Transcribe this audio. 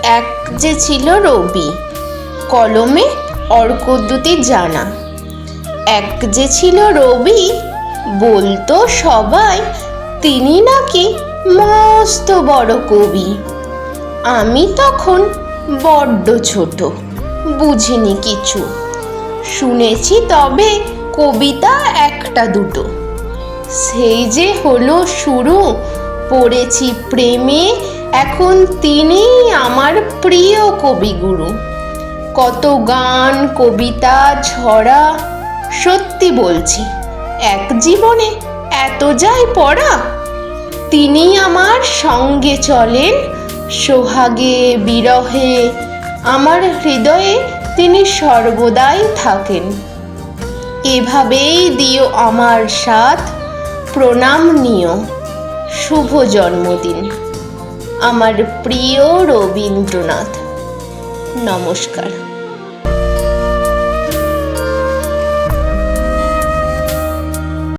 এক যে ছিল রবি, কলমে অর্কদ্যুতি জানা। এক যে ছিল রবি, বলতো সবাই তিনি নাকি মস্ত বড় কবি। আমি তখন বড্ড ছোট, বুঝিনি কিছু। শুনেছি তবে কবিতা একটা দুটো। সেই যে হলো শুরু, পড়েছি প্রেমে, এখন তিনিই আমার প্রিয় কবিগুরু। কত গান, কবিতা, ছড়া, সত্যি বলছি এক জীবনে এত যায় পড়া। তিনি আমার সঙ্গে চলেন সোহাগে বিরহে, আমার হৃদয়ে তিনি সর্বদাই থাকেন। এভাবেই দিও আমার সাথ, প্রণাম নিও, শুভ জন্মদিন আমার প্রিয় রবীন্দ্রনাথ। নমস্কার।